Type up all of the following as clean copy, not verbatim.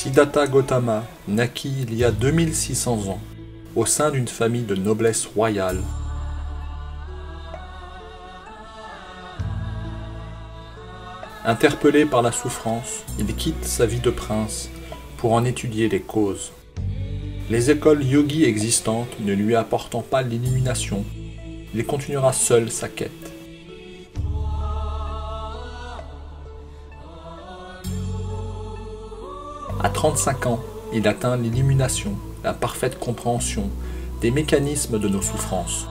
Siddhartha Gautama naquit il y a 2600 ans, au sein d'une famille de noblesse royale. Interpellé par la souffrance, il quitte sa vie de prince pour en étudier les causes. Les écoles yogi existantes ne lui apportant pas l'illumination, il continuera seul sa quête. À 35 ans, il atteint l'illumination, la parfaite compréhension des mécanismes de nos souffrances.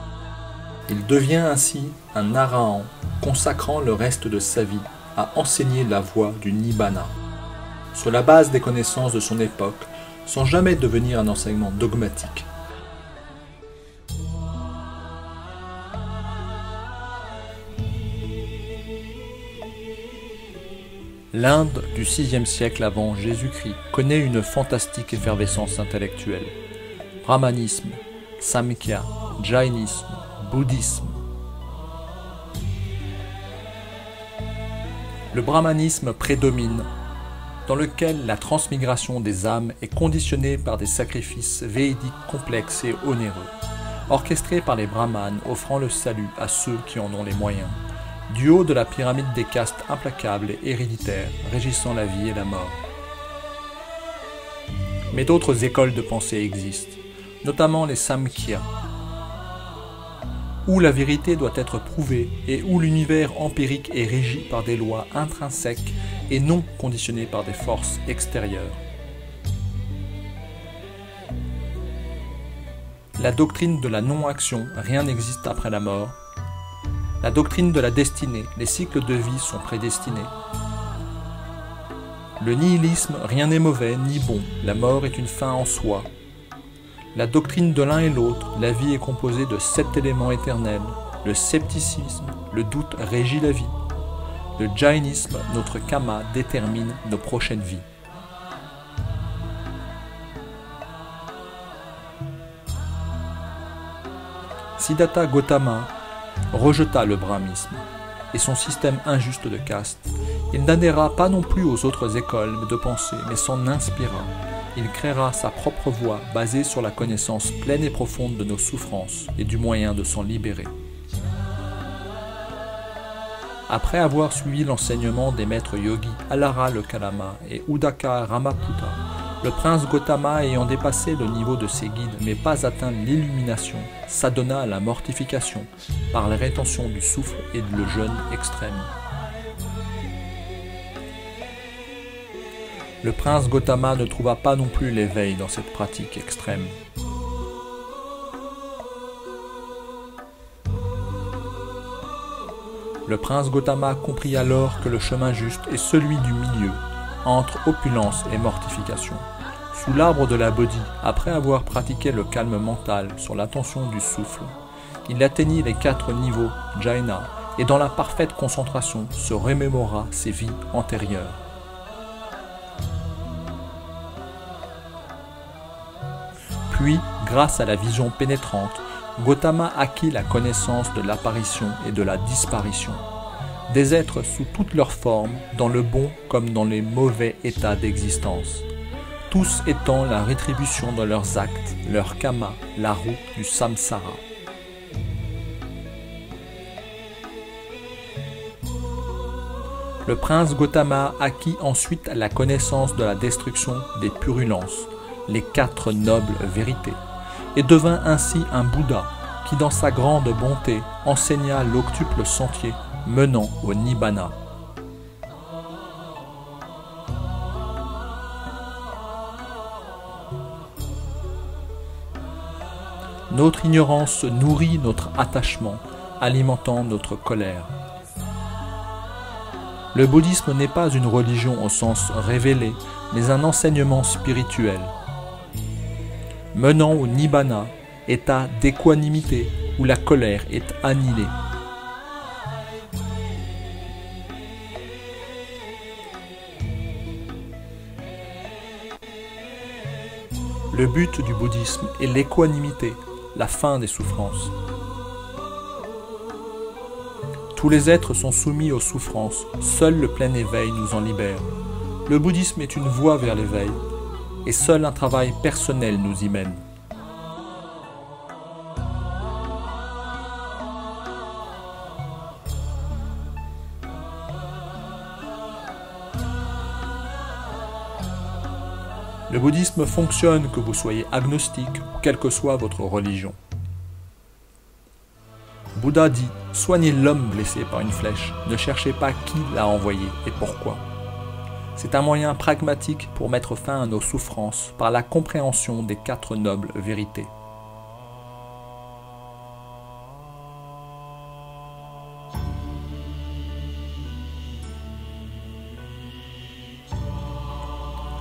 Il devient ainsi un Arahant, consacrant le reste de sa vie à enseigner la voie du Nibbana, sur la base des connaissances de son époque, sans jamais devenir un enseignement dogmatique. L'Inde du VIe siècle avant Jésus-Christ connaît une fantastique effervescence intellectuelle. Brahmanisme, Samkhya, Jainisme, Bouddhisme. Le brahmanisme prédomine, dans lequel la transmigration des âmes est conditionnée par des sacrifices védiques complexes et onéreux, orchestrés par les brahmanes offrant le salut à ceux qui en ont les moyens, du haut de la pyramide des castes implacables et héréditaires régissant la vie et la mort. Mais d'autres écoles de pensée existent, notamment les Samkhya, où la vérité doit être prouvée et où l'univers empirique est régi par des lois intrinsèques et non conditionnées par des forces extérieures. La doctrine de la non-action, rien n'existe après la mort. La doctrine de la destinée, les cycles de vie sont prédestinés. Le nihilisme, rien n'est mauvais ni bon, la mort est une fin en soi. La doctrine de l'un et l'autre, la vie est composée de 7 éléments éternels. Le scepticisme, le doute régit la vie. Le jainisme, notre karma, détermine nos prochaines vies. Siddhartha Gautama rejeta le brahmisme et son système injuste de caste. Il n'adhéra pas non plus aux autres écoles de pensée, mais s'en inspira. Il créera sa propre voie basée sur la connaissance pleine et profonde de nos souffrances et du moyen de s'en libérer. Après avoir suivi l'enseignement des maîtres yogis Alara le Kalama et Udaka Ramaputta, le prince Gautama, ayant dépassé le niveau de ses guides mais pas atteint l'illumination, s'adonna à la mortification par la rétention du souffle et le jeûne extrême. Le prince Gautama ne trouva pas non plus l'éveil dans cette pratique extrême. Le prince Gautama comprit alors que le chemin juste est celui du milieu, entre opulence et mortification. Sous l'arbre de la Bodhi, après avoir pratiqué le calme mental sur l'attention du souffle, il atteignit les 4 niveaux Jaina et dans la parfaite concentration se remémora ses vies antérieures. Puis, grâce à la vision pénétrante, Gautama acquit la connaissance de l'apparition et de la disparition, des êtres sous toutes leurs formes, dans le bon comme dans les mauvais états d'existence, tous étant la rétribution de leurs actes, leur karma, la route du samsara. Le prince Gautama acquit ensuite la connaissance de la destruction des purulences, les 4 nobles vérités, et devint ainsi un Bouddha qui, dans sa grande bonté, enseigna l'octuple sentier menant au Nibbana. Notre ignorance nourrit notre attachement, alimentant notre colère. Le bouddhisme n'est pas une religion au sens révélé, mais un enseignement spirituel, menant au Nibbana, état d'équanimité où la colère est annihilée. Le but du bouddhisme est l'équanimité, la fin des souffrances. Tous les êtres sont soumis aux souffrances, seul le plein éveil nous en libère. Le bouddhisme est une voie vers l'éveil, et seul un travail personnel nous y mène. Le bouddhisme fonctionne que vous soyez agnostique ou quelle que soit votre religion. Bouddha dit « Soignez l'homme blessé par une flèche, ne cherchez pas qui l'a envoyé et pourquoi ». C'est un moyen pragmatique pour mettre fin à nos souffrances par la compréhension des 4 nobles vérités.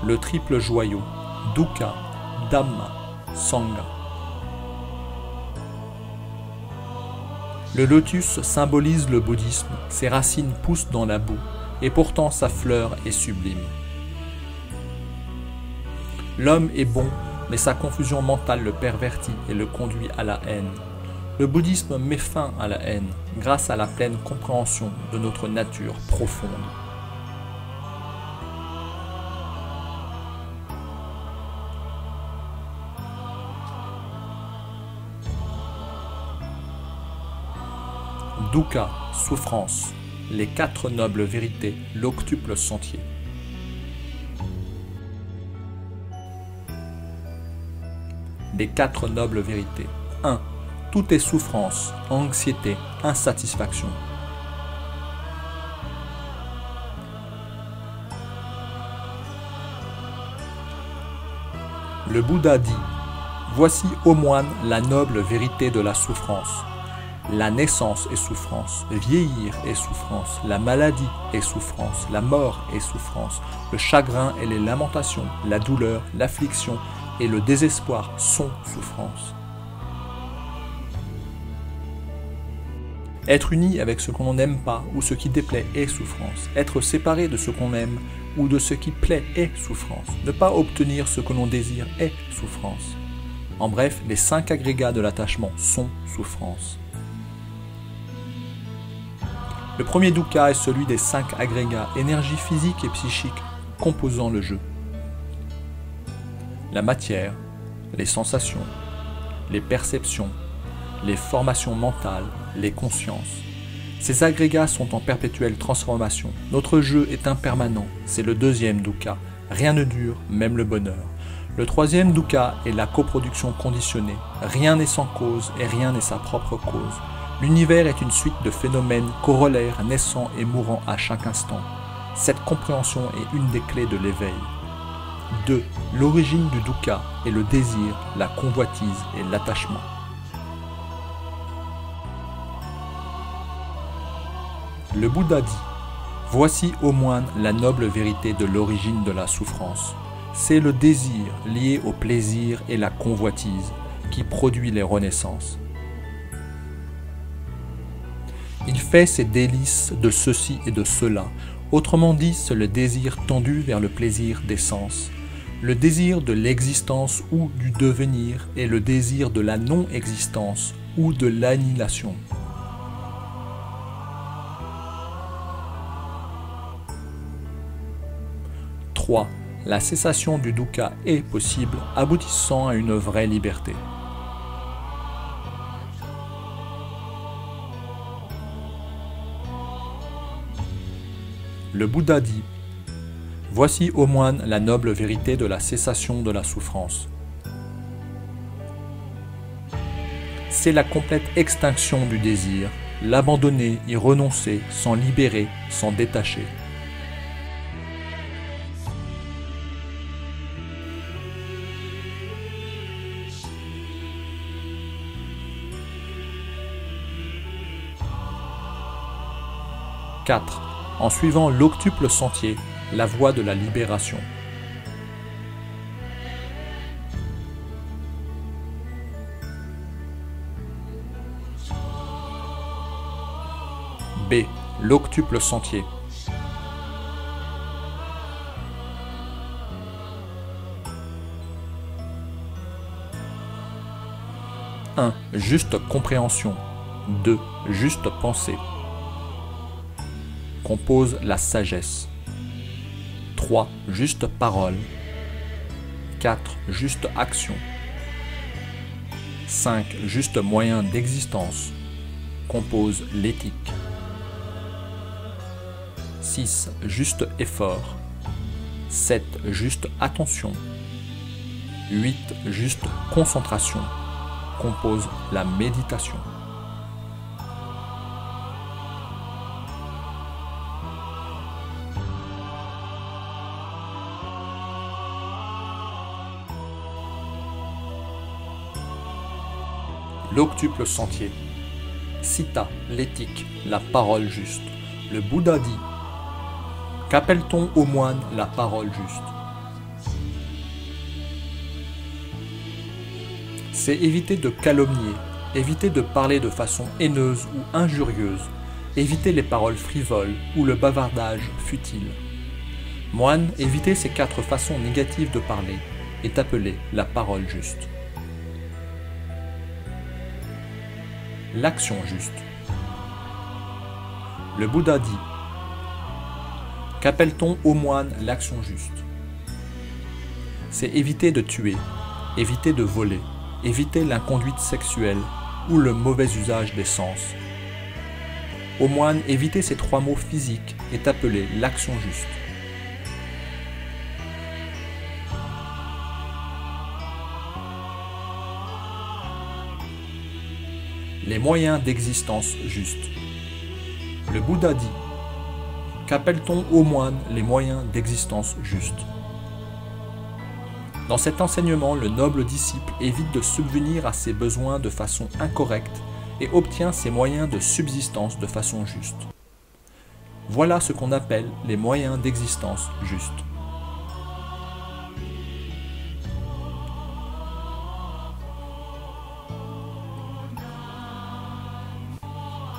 Le triple joyau, Dukkha, Dhamma, Sangha. Le lotus symbolise le bouddhisme, ses racines poussent dans la boue, et pourtant sa fleur est sublime. L'homme est bon, mais sa confusion mentale le pervertit et le conduit à la haine. Le bouddhisme met fin à la haine, grâce à la pleine compréhension de notre nature profonde. Dukkha, souffrance, les 4 nobles vérités, l'octuple sentier. Les 4 nobles vérités. 1. Tout est souffrance, anxiété, insatisfaction. Le Bouddha dit « Voici ô moine la noble vérité de la souffrance. La naissance est souffrance, vieillir est souffrance, la maladie est souffrance, la mort est souffrance, le chagrin et les lamentations, la douleur, l'affliction et le désespoir sont souffrance. Être uni avec ce qu'on n'aime pas ou ce qui déplaît est souffrance. Être séparé de ce qu'on aime ou de ce qui plaît est souffrance. Ne pas obtenir ce que l'on désire est souffrance. En bref, les 5 agrégats de l'attachement sont souffrance. Le premier dukkha est celui des 5 agrégats, énergie physique et psychique, composant le jeu. La matière, les sensations, les perceptions, les formations mentales, les consciences. Ces agrégats sont en perpétuelle transformation. Notre jeu est impermanent, c'est le deuxième dukkha. Rien ne dure, même le bonheur. Le troisième dukkha est la coproduction conditionnée. Rien n'est sans cause et rien n'est sa propre cause. L'univers est une suite de phénomènes corollaires naissant et mourant à chaque instant. Cette compréhension est une des clés de l'éveil. 2. L'origine du dukkha est le désir, la convoitise et l'attachement. Le Bouddha dit « Voici ô moine la noble vérité de l'origine de la souffrance. C'est le désir lié au plaisir et la convoitise qui produit les renaissances. Il fait ses délices de ceci et de cela. Autrement dit, c'est le désir tendu vers le plaisir des sens. Le désir de l'existence ou du devenir et le désir de la non-existence ou de l'annihilation. « 3. La cessation du dukkha est possible, aboutissant à une vraie liberté. Le Bouddha dit « Voici ô moine la noble vérité de la cessation de la souffrance. C'est la complète extinction du désir, l'abandonner, y renoncer, s'en libérer, s'en détacher. « 4. En suivant l'octuple sentier, la voie de la libération. B. L'octuple sentier. « 1. Juste compréhension. 2. Juste pensée. Compose la sagesse. 3. Juste parole. 4 justes actions, 5 justes moyens d'existence composent l'éthique, 6 justes efforts, 7 justes attention, 8 justes concentration composent la méditation. L'octuple sentier. Cita, l'éthique, la parole juste. Le Bouddha dit: qu'appelle-t-on au moine la parole juste? C'est éviter de calomnier, éviter de parler de façon haineuse ou injurieuse, éviter les paroles frivoles ou le bavardage futile. Moine, éviter ces 4 façons négatives de parler est appelé la parole juste. L'action juste. Le Bouddha dit: qu'appelle-t-on au moine l'action juste? C'est éviter de tuer, éviter de voler, éviter l'inconduite sexuelle ou le mauvais usage des sens. Au moine, éviter ces 3 maux physiques est appelé l'action juste. Les moyens d'existence justes. Le Bouddha dit: qu'appelle-t-on au moine les moyens d'existence justes? Dans cet enseignement, le noble disciple évite de subvenir à ses besoins de façon incorrecte et obtient ses moyens de subsistance de façon juste. Voilà ce qu'on appelle les moyens d'existence justes.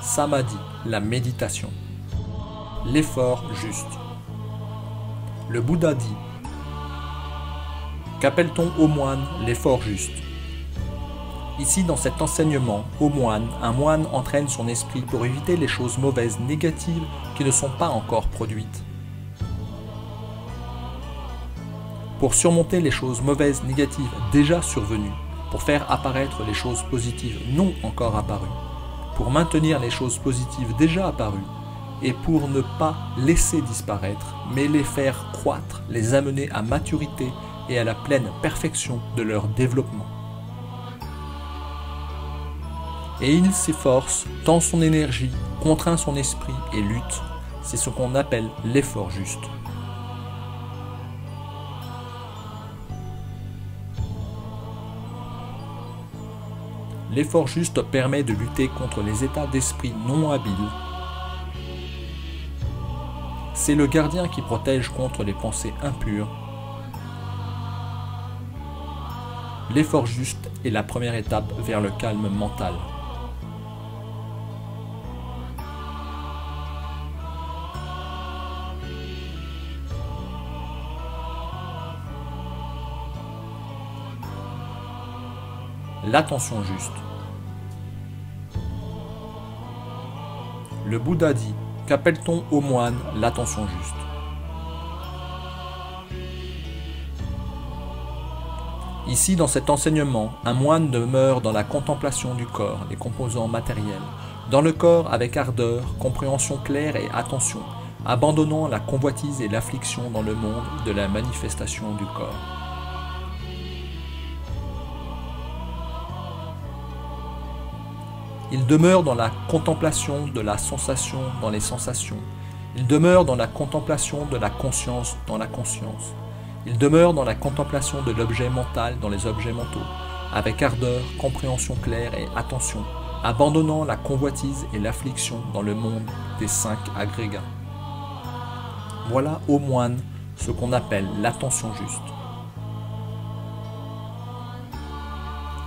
Samadhi, la méditation. L'effort juste. Le Bouddha dit: qu'appelle-t-on au moine l'effort juste? Ici, dans cet enseignement, au moine, un moine entraîne son esprit pour éviter les choses mauvaises négatives qui ne sont pas encore produites. Pour surmonter les choses mauvaises négatives déjà survenues, pour faire apparaître les choses positives non encore apparues, pour maintenir les choses positives déjà apparues, et pour ne pas laisser disparaître, mais les faire croître, les amener à maturité et à la pleine perfection de leur développement. Et il s'efforce, tend son énergie, contraint son esprit et lutte. C'est ce qu'on appelle l'effort juste. L'effort juste permet de lutter contre les états d'esprit non habiles. C'est le gardien qui protège contre les pensées impures. L'effort juste est la première étape vers le calme mental. L'attention juste. Le Bouddha dit: qu'appelle-t-on au moine l'attention juste? Ici, dans cet enseignement, un moine demeure dans la contemplation du corps, les composants matériels, dans le corps avec ardeur, compréhension claire et attention, abandonnant la convoitise et l'affliction dans le monde de la manifestation du corps. Il demeure dans la contemplation de la sensation dans les sensations. Il demeure dans la contemplation de la conscience dans la conscience. Il demeure dans la contemplation de l'objet mental dans les objets mentaux, avec ardeur, compréhension claire et attention, abandonnant la convoitise et l'affliction dans le monde des 5 agrégats. Voilà au moine ce qu'on appelle l'attention juste.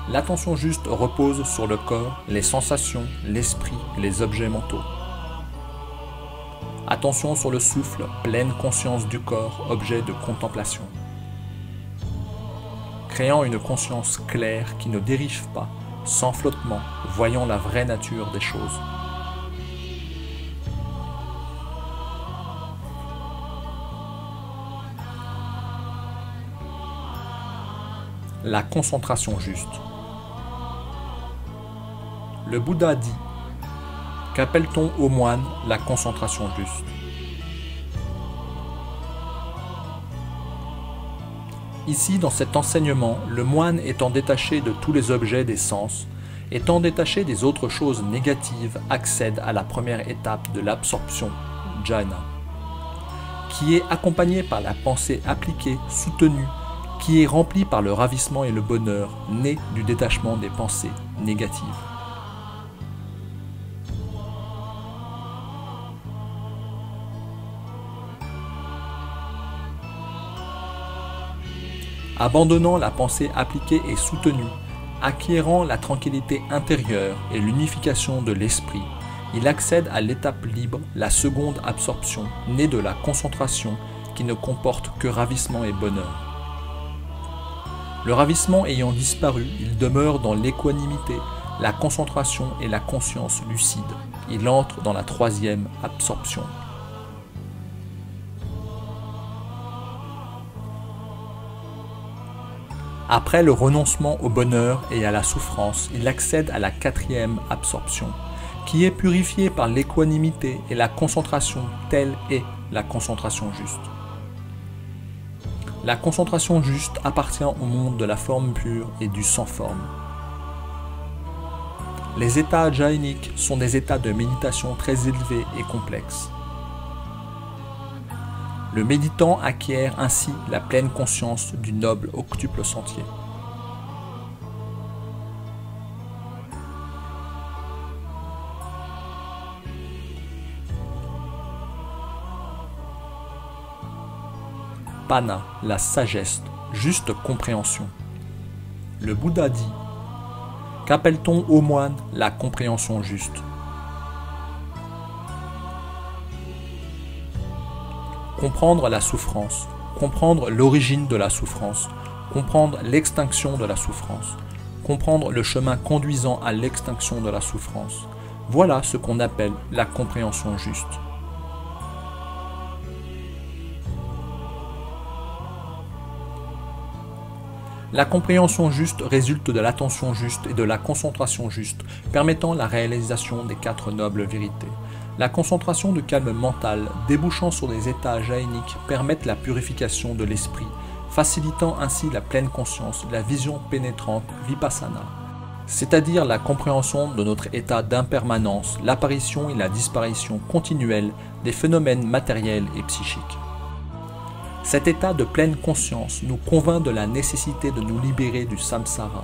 L'attention juste repose sur le corps, les sensations, l'esprit et les objets mentaux. Attention sur le souffle, pleine conscience du corps, objet de contemplation. Créant une conscience claire qui ne dérive pas, sans flottement, voyant la vraie nature des choses. la concentration juste. Le Bouddha dit: qu'appelle-t-on au moine la concentration juste? Ici, dans cet enseignement, le moine étant détaché de tous les objets des sens, étant détaché des autres choses négatives, accède à la première étape de l'absorption, jhana, qui est accompagnée par la pensée appliquée, soutenue, qui est remplie par le ravissement et le bonheur, né du détachement des pensées négatives. Abandonnant la pensée appliquée et soutenue, acquérant la tranquillité intérieure et l'unification de l'esprit, il accède à l'étape libre, la seconde absorption, née de la concentration qui ne comporte que ravissement et bonheur. Le ravissement ayant disparu, il demeure dans l'équanimité, la concentration et la conscience lucide. Il entre dans la troisième absorption. Après le renoncement au bonheur et à la souffrance, il accède à la quatrième absorption, qui est purifiée par l'équanimité et la concentration, telle est la concentration juste. La concentration juste appartient au monde de la forme pure et du sans forme. Les états jhainiques sont des états de méditation très élevés et complexes. Le méditant acquiert ainsi la pleine conscience du noble octuple sentier. Pana, la sagesse, juste compréhension. Le Bouddha dit: qu'appelle-t-on au moine la compréhension juste? Comprendre la souffrance, comprendre l'origine de la souffrance, comprendre l'extinction de la souffrance, comprendre le chemin conduisant à l'extinction de la souffrance. Voilà ce qu'on appelle la compréhension juste. La compréhension juste résulte de l'attention juste et de la concentration juste, permettant la réalisation des quatre nobles vérités. La concentration de calme mental, débouchant sur des états jhainiques, permettent la purification de l'esprit, facilitant ainsi la pleine conscience, la vision pénétrante, vipassana, c'est-à-dire la compréhension de notre état d'impermanence, l'apparition et la disparition continuelle des phénomènes matériels et psychiques. Cet état de pleine conscience nous convainc de la nécessité de nous libérer du samsara.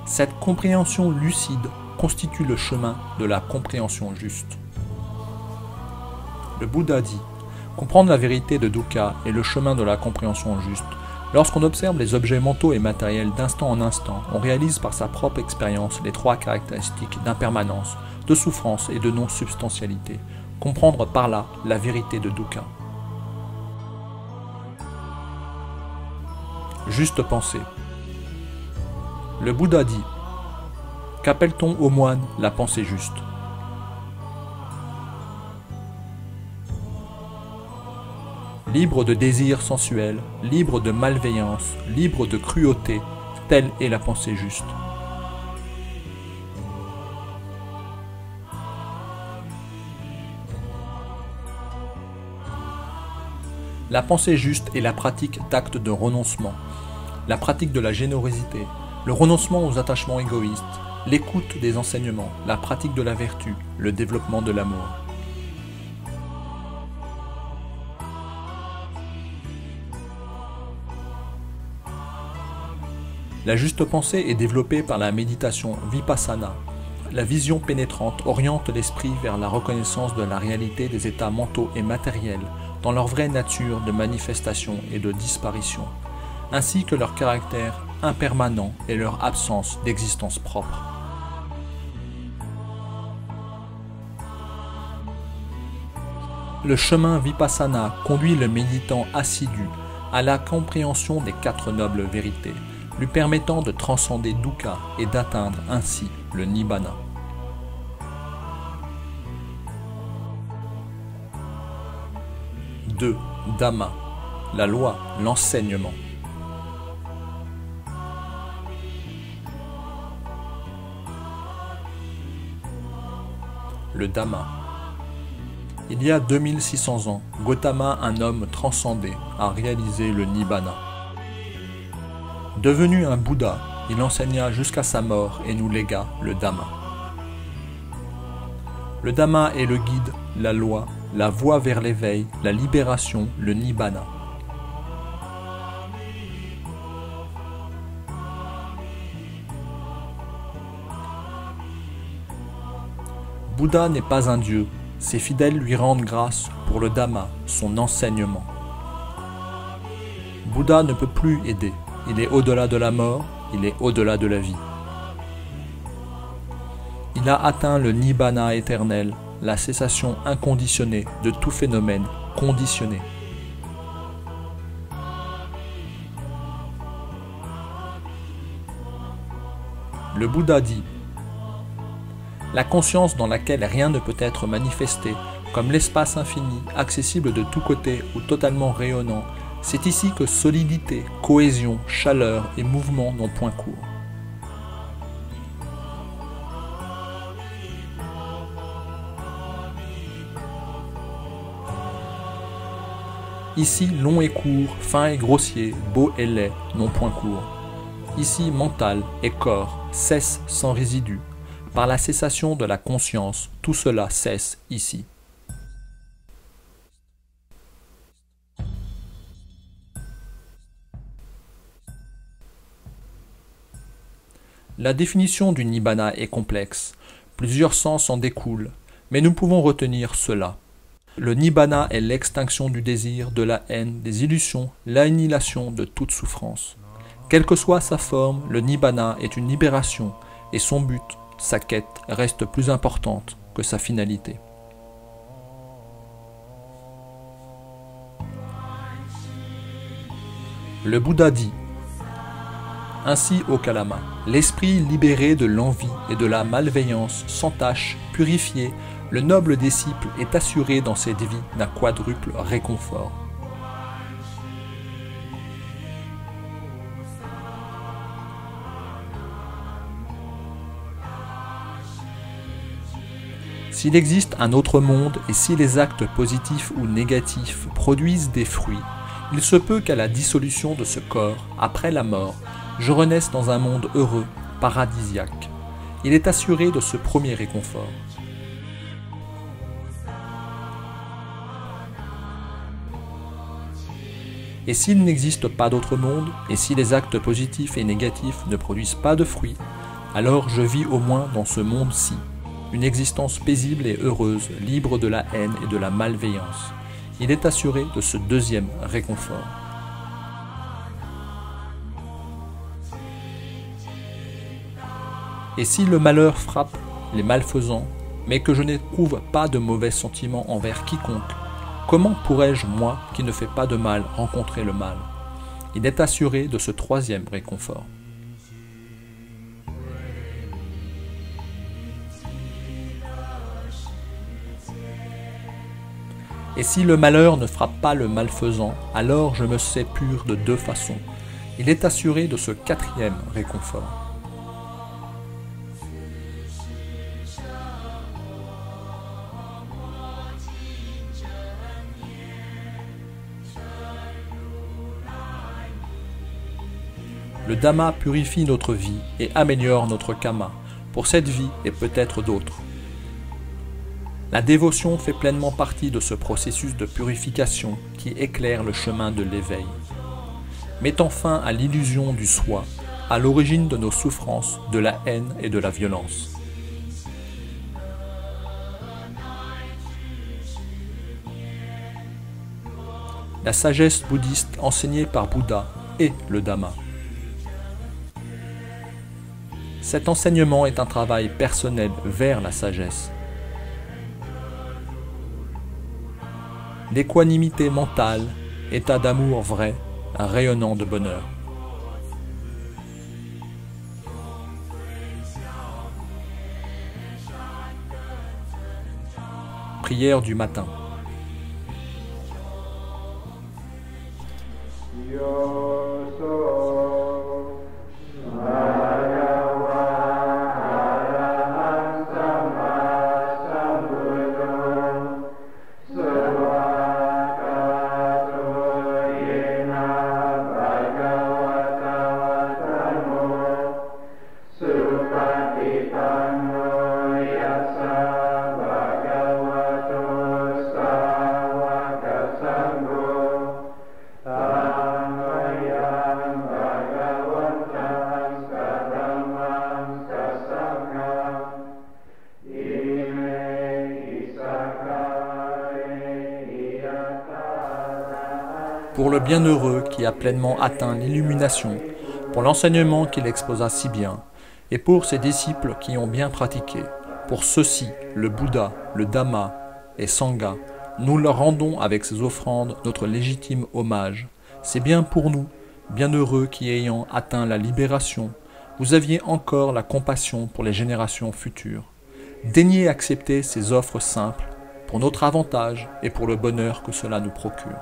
Cette compréhension lucide constitue le chemin de la compréhension juste. Le Bouddha dit: comprendre la vérité de dukkha est le chemin de la compréhension juste. Lorsqu'on observe les objets mentaux et matériels d'instant en instant, on réalise par sa propre expérience les trois caractéristiques d'impermanence, de souffrance et de non-substantialité. Comprendre par là la vérité de dukkha. Juste pensée. Le Bouddha dit: qu'appelle-t-on au moine la pensée juste? Libre de désirs sensuels, libre de malveillance, libre de cruauté, telle est la pensée juste. La pensée juste est la pratique d'actes de renoncement, la pratique de la générosité, le renoncement aux attachements égoïstes, l'écoute des enseignements, la pratique de la vertu, le développement de l'amour. La juste pensée est développée par la méditation vipassana. La vision pénétrante oriente l'esprit vers la reconnaissance de la réalité des états mentaux et matériels dans leur vraie nature de manifestation et de disparition, ainsi que leur caractère impermanent et leur absence d'existence propre. Le chemin vipassana conduit le méditant assidu à la compréhension des quatre nobles vérités, lui permettant de transcender dukkha et d'atteindre ainsi le nibbana. « 2. Dhamma, la loi, l'enseignement. le Dhamma. Il y a 2600 ans, Gautama, un homme transcendé, a réalisé le Nibbana. Devenu un Bouddha, il enseigna jusqu'à sa mort et nous légua le Dhamma. Le Dhamma est le guide, la loi, la voie vers l'éveil, la libération, le Nibbana. Bouddha n'est pas un dieu, ses fidèles lui rendent grâce pour le Dhamma, son enseignement. Bouddha ne peut plus aider, il est au-delà de la mort, il est au-delà de la vie. Il a atteint le Nibbana éternel, la cessation inconditionnée de tout phénomène conditionné. Le Bouddha dit: la conscience dans laquelle rien ne peut être manifesté, comme l'espace infini, accessible de tous côtés ou totalement rayonnant, c'est ici que solidité, cohésion, chaleur et mouvement n'ont point cours. Ici, long et court, fin et grossier, beau et laid n'ont point cours. Ici, mental et corps cessent sans résidu. Par la cessation de la conscience, tout cela cesse ici. La définition du Nibbana est complexe. Plusieurs sens en découlent, mais nous pouvons retenir cela. Le Nibbana est l'extinction du désir, de la haine, des illusions, l'annihilation de toute souffrance. Quelle que soit sa forme, le Nibbana est une libération et son but, sa quête, reste plus importante que sa finalité. Le Bouddha dit: ainsi, ô Kalama, l'esprit libéré de l'envie et de la malveillance, sans tache, purifié, le noble disciple est assuré dans cette vie d'un quadruple réconfort. S'il existe un autre monde et si les actes positifs ou négatifs produisent des fruits, il se peut qu'à la dissolution de ce corps, après la mort, je renaisse dans un monde heureux, paradisiaque. Il est assuré de ce premier réconfort. Et s'il n'existe pas d'autre monde, et si les actes positifs et négatifs ne produisent pas de fruits, alors je vis au moins dans ce monde-ci, une existence paisible et heureuse, libre de la haine et de la malveillance. Il est assuré de ce deuxième réconfort. Et si le malheur frappe les malfaisants, mais que je n'éprouve pas de mauvais sentiments envers quiconque, comment pourrais-je, moi, qui ne fais pas de mal, rencontrer le mal? Il est assuré de ce troisième réconfort. Et si le malheur ne frappe pas le malfaisant, alors je me sais pur de deux façons. Il est assuré de ce quatrième réconfort. Le Dhamma purifie notre vie et améliore notre karma, pour cette vie et peut-être d'autres. La dévotion fait pleinement partie de ce processus de purification qui éclaire le chemin de l'éveil. Mettant fin à l'illusion du soi, à l'origine de nos souffrances, de la haine et de la violence. La sagesse bouddhiste enseignée par Bouddha est le Dhamma. Cet enseignement est un travail personnel vers la sagesse. L'équanimité mentale, état d'amour vrai, rayonnant de bonheur. Prière du matin. pour le bienheureux qui a pleinement atteint l'illumination, pour l'enseignement qu'il exposa si bien, et pour ses disciples qui ont bien pratiqué. Pour ceux-ci, le Bouddha, le Dhamma et Sangha, nous leur rendons avec ces offrandes notre légitime hommage. C'est bien pour nous, bienheureux qui ayant atteint la libération, vous aviez encore la compassion pour les générations futures. Daignez accepter ces offres simples pour notre avantage et pour le bonheur que cela nous procure.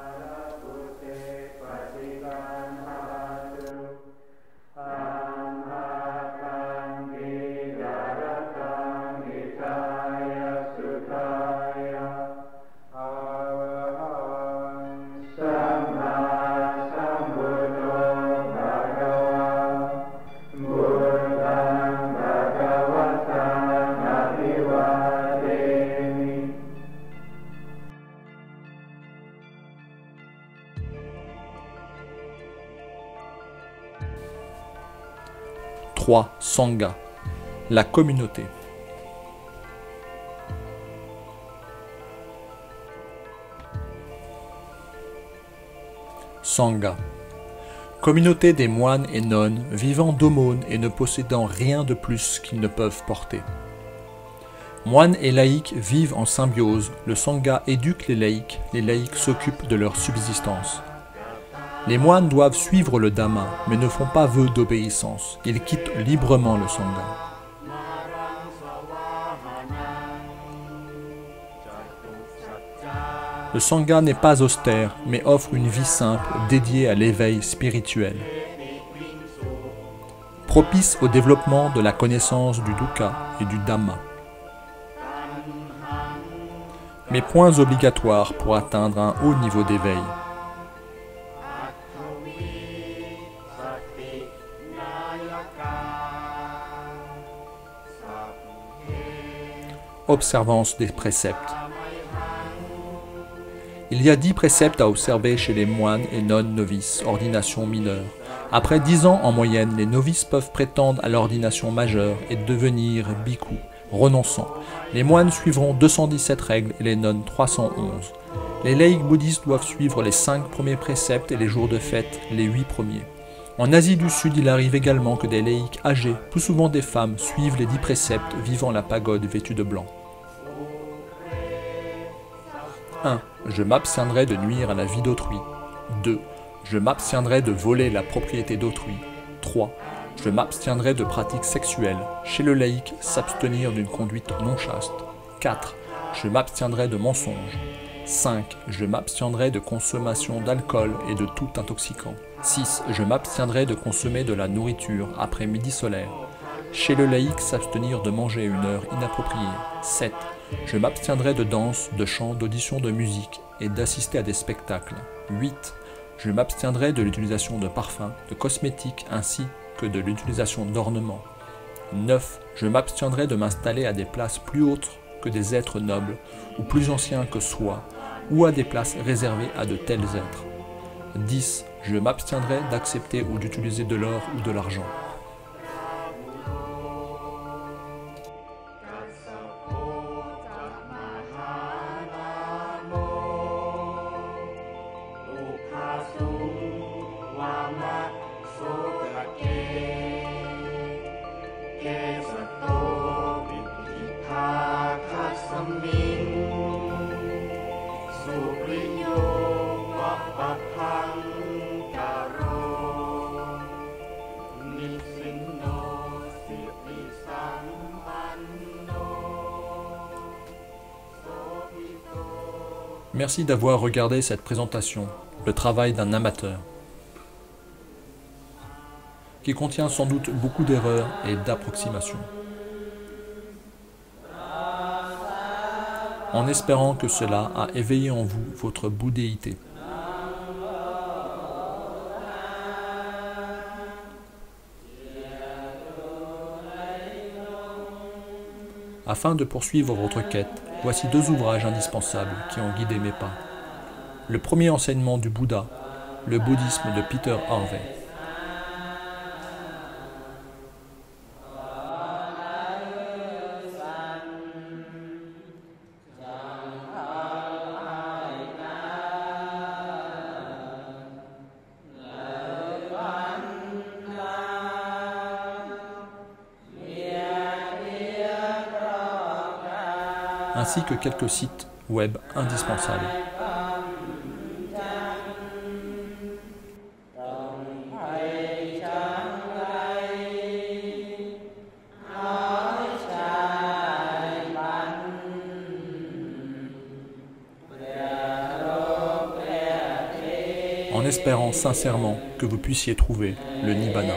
Sangha, la communauté. Sangha, communauté des moines et nonnes vivant d'aumônes et ne possédant rien de plus qu'ils ne peuvent porter. Moines et laïcs vivent en symbiose, le Sangha éduque les laïcs s'occupent de leur subsistance. Les moines doivent suivre le Dhamma, mais ne font pas vœu d'obéissance. Ils quittent librement le Sangha. Le Sangha n'est pas austère, mais offre une vie simple, dédiée à l'éveil spirituel. Propice au développement de la connaissance du Dukkha et du Dhamma. Mais points obligatoires pour atteindre un haut niveau d'éveil. Observance des préceptes. Il y a 10 préceptes à observer chez les moines et nonnes novices, ordination mineure. Après 10 ans en moyenne, les novices peuvent prétendre à l'ordination majeure et devenir bhikkhu, renonçant. Les moines suivront 217 règles et les nonnes 311. Les laïcs bouddhistes doivent suivre les 5 premiers préceptes et les jours de fête, les 8 premiers. En Asie du Sud, il arrive également que des laïcs âgés, plus souvent des femmes, suivent les 10 préceptes vivant la pagode vêtue de blanc. 1. Je m'abstiendrai de nuire à la vie d'autrui. 2. Je m'abstiendrai de voler la propriété d'autrui. 3. Je m'abstiendrai de pratiques sexuelles. Chez le laïc, s'abstenir d'une conduite non chaste. 4. Je m'abstiendrai de mensonges. 5. Je m'abstiendrai de consommation d'alcool et de tout intoxicant. 6. Je m'abstiendrai de consommer de la nourriture après midi solaire. Chez le laïc, s'abstenir de manger à une heure inappropriée. 7. Je m'abstiendrai de danse, de chant, d'audition de musique et d'assister à des spectacles. 8. Je m'abstiendrai de l'utilisation de parfums, de cosmétiques ainsi que de l'utilisation d'ornements. 9. Je m'abstiendrai de m'installer à des places plus hautes que des êtres nobles ou plus anciens que soi ou à des places réservées à de tels êtres. 10. Je m'abstiendrai d'accepter ou d'utiliser de l'or ou de l'argent. Merci d'avoir regardé cette présentation, le travail d'un amateur, qui contient sans doute beaucoup d'erreurs et d'approximations. En espérant que cela a éveillé en vous votre bouddhéité. Afin de poursuivre votre quête, voici 2 ouvrages indispensables qui ont guidé mes pas. Le premier enseignement du Bouddha, le bouddhisme de Peter Harvey. ainsi que quelques sites web indispensables. En espérant sincèrement que vous puissiez trouver le Nibbana.